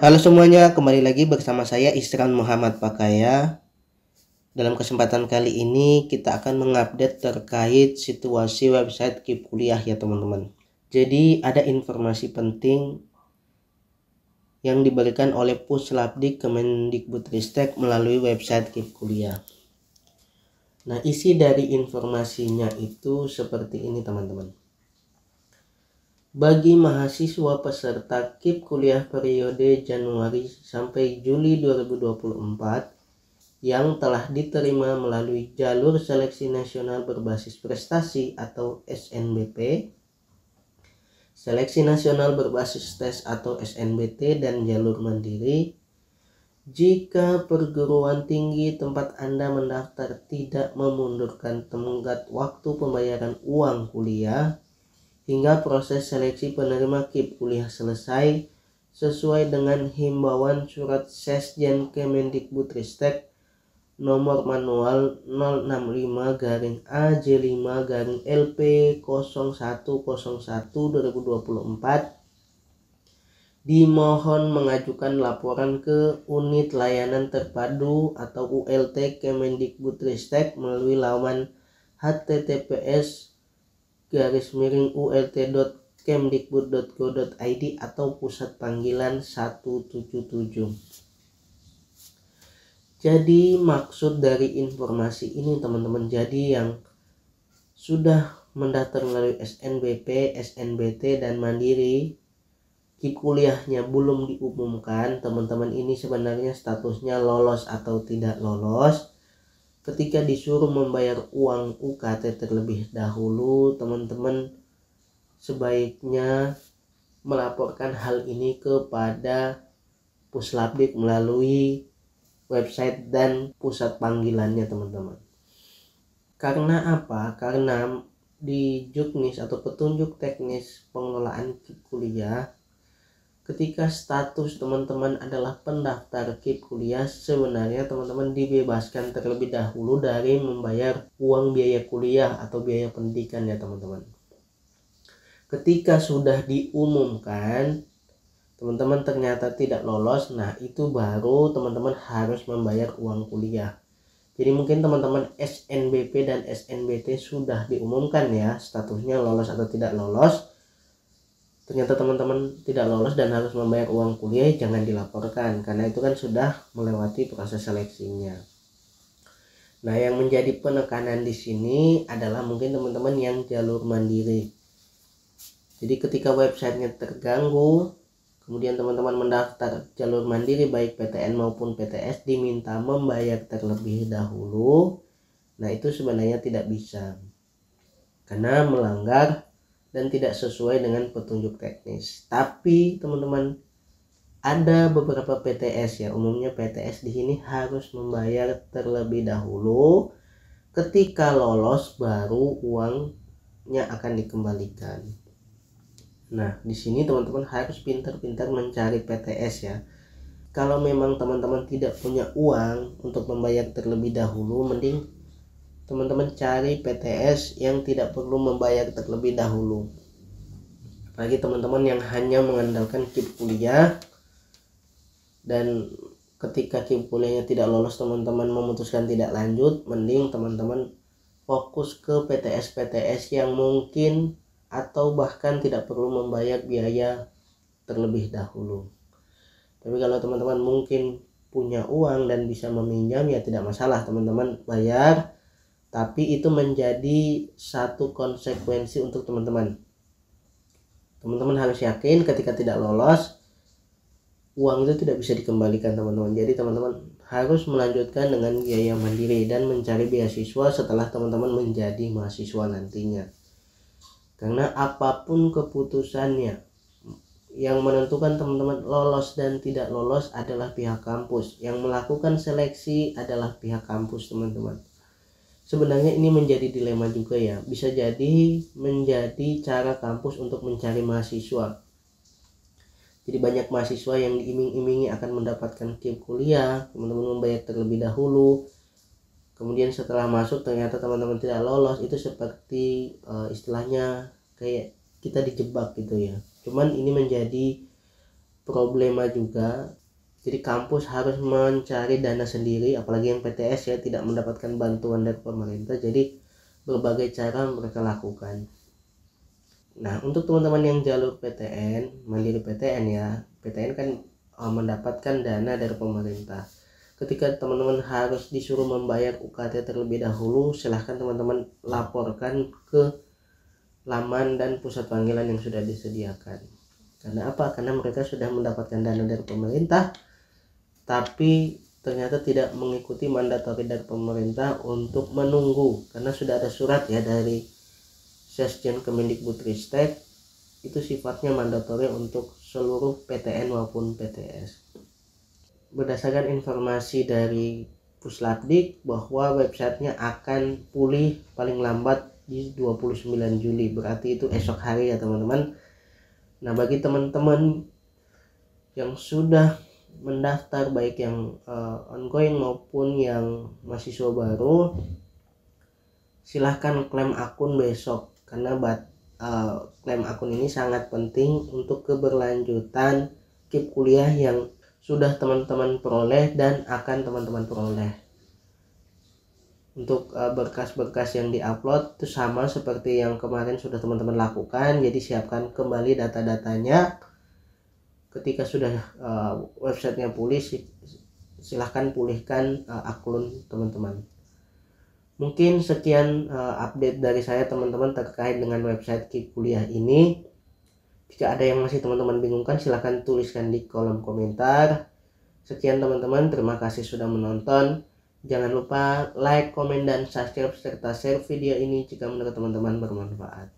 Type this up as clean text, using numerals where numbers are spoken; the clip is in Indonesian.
Halo semuanya, kembali lagi bersama saya Isran Muhammad Pakaya. Dalam kesempatan kali ini kita akan mengupdate terkait situasi website KIP Kuliah ya teman-teman. Jadi ada informasi penting yang diberikan oleh Puslapdik Kemendikbudristek melalui website KIP Kuliah. Nah, isi dari informasinya itu seperti ini teman-teman. Bagi mahasiswa peserta KIP Kuliah periode Januari sampai Juli 2024 yang telah diterima melalui jalur seleksi nasional berbasis prestasi atau SNBP, seleksi nasional berbasis tes atau SNBT, dan jalur mandiri, jika perguruan tinggi tempat Anda mendaftar tidak memundurkan tenggat waktu pembayaran uang kuliah hingga proses seleksi penerima KIP kuliah selesai sesuai dengan himbauan surat Sesjen Kemendikbudristek nomor manual 065-A/LP0101/2024, dimohon mengajukan laporan ke Unit Layanan Terpadu atau ULT Kemendikbudristek melalui laman https://ult.kemdikbud.go.id atau pusat panggilan 177. Jadi maksud dari informasi ini teman-teman, jadi yang sudah mendaftar melalui SNBP, SNBT, dan Mandiri, KIP kuliahnya belum diumumkan, teman-teman ini sebenarnya statusnya lolos atau tidak lolos. Ketika disuruh membayar uang UKT terlebih dahulu, teman-teman sebaiknya melaporkan hal ini kepada Puslapdik melalui website dan pusat panggilannya teman-teman. Karena apa? Karena di Juknis atau petunjuk teknis pengelolaan KIP kuliah, ketika status teman-teman adalah pendaftar KIP kuliah, sebenarnya teman-teman dibebaskan terlebih dahulu dari membayar uang biaya kuliah atau biaya pendidikan ya teman-teman. Ketika sudah diumumkan teman-teman ternyata tidak lolos, nah itu baru teman-teman harus membayar uang kuliah. Jadi mungkin teman-teman SNBP dan SNBT sudah diumumkan ya statusnya lolos atau tidak lolos. Ternyata teman-teman tidak lolos dan harus membayar uang kuliah, jangan dilaporkan karena itu kan sudah melewati proses seleksinya. Nah, yang menjadi penekanan di sini adalah mungkin teman-teman yang jalur mandiri. Jadi ketika websitenya terganggu, kemudian teman-teman mendaftar jalur mandiri baik PTN maupun PTS, diminta membayar terlebih dahulu. Nah, itu sebenarnya tidak bisa karena melanggar dan tidak sesuai dengan petunjuk teknis. Tapi teman-teman, ada beberapa PTS ya, umumnya PTS di sini harus membayar terlebih dahulu. Ketika lolos baru uangnya akan dikembalikan. Nah, di sini teman-teman harus pintar-pintar mencari PTS ya. Kalau memang teman-teman tidak punya uang untuk membayar terlebih dahulu, mending teman-teman cari PTS yang tidak perlu membayar terlebih dahulu. Apalagi teman-teman yang hanya mengandalkan KIP kuliah dan ketika KIP kuliahnya tidak lolos, teman-teman memutuskan tidak lanjut, mending teman-teman fokus ke PTS-PTS yang mungkin atau bahkan tidak perlu membayar biaya terlebih dahulu. Tapi kalau teman-teman mungkin punya uang dan bisa meminjam, ya tidak masalah teman-teman bayar, tapi itu menjadi satu konsekuensi untuk teman-teman. Teman-teman harus yakin ketika tidak lolos, uang itu tidak bisa dikembalikan teman-teman. Jadi teman-teman harus melanjutkan dengan biaya mandiri dan mencari beasiswa setelah teman-teman menjadi mahasiswa nantinya. Karena apapun keputusannya, yang menentukan teman-teman lolos dan tidak lolos adalah pihak kampus. Yang melakukan seleksi adalah pihak kampus teman-teman. Sebenarnya ini menjadi dilema juga ya. Bisa jadi menjadi cara kampus untuk mencari mahasiswa. Jadi banyak mahasiswa yang diiming-imingi akan mendapatkan KIP kuliah, teman-teman membayar terlebih dahulu. Kemudian setelah masuk ternyata teman-teman tidak lolos, itu seperti istilahnya kayak kita dijebak gitu ya. Cuman ini menjadi problema juga. Jadi kampus harus mencari dana sendiri, apalagi yang PTS ya, tidak mendapatkan bantuan dari pemerintah. Jadi berbagai cara mereka lakukan. Nah, untuk teman-teman yang jalur PTN, mandiri PTN ya, PTN kan mendapatkan dana dari pemerintah. Ketika teman-teman harus disuruh membayar UKT terlebih dahulu, silahkan teman-teman laporkan ke laman dan pusat panggilan yang sudah disediakan. Karena apa? Karena mereka sudah mendapatkan dana dari pemerintah, tapi ternyata tidak mengikuti mandatori dari pemerintah untuk menunggu, karena sudah ada surat ya dari Sesjen Kemendikbudristek, itu sifatnya mandatori untuk seluruh PTN maupun PTS. Berdasarkan informasi dari Puslapdik bahwa websitenya akan pulih paling lambat di 29 Juli, berarti itu esok hari ya teman-teman. Nah, bagi teman-teman yang sudah mendaftar, baik yang ongoing maupun yang mahasiswa baru, silahkan klaim akun besok, karena klaim akun ini sangat penting untuk keberlanjutan KIP kuliah yang sudah teman-teman peroleh dan akan teman-teman peroleh. Untuk berkas-berkas yang diupload itu sama seperti yang kemarin sudah teman-teman lakukan, jadi siapkan kembali data-datanya. Ketika sudah websitenya pulih, silahkan pulihkan akun teman-teman. Mungkin sekian update dari saya teman-teman terkait dengan website KIP kuliah ini. Jika ada yang masih teman-teman bingungkan, silahkan tuliskan di kolom komentar. Sekian teman-teman, terima kasih sudah menonton. Jangan lupa like, komen, dan subscribe serta share video ini jika menurut teman-teman bermanfaat.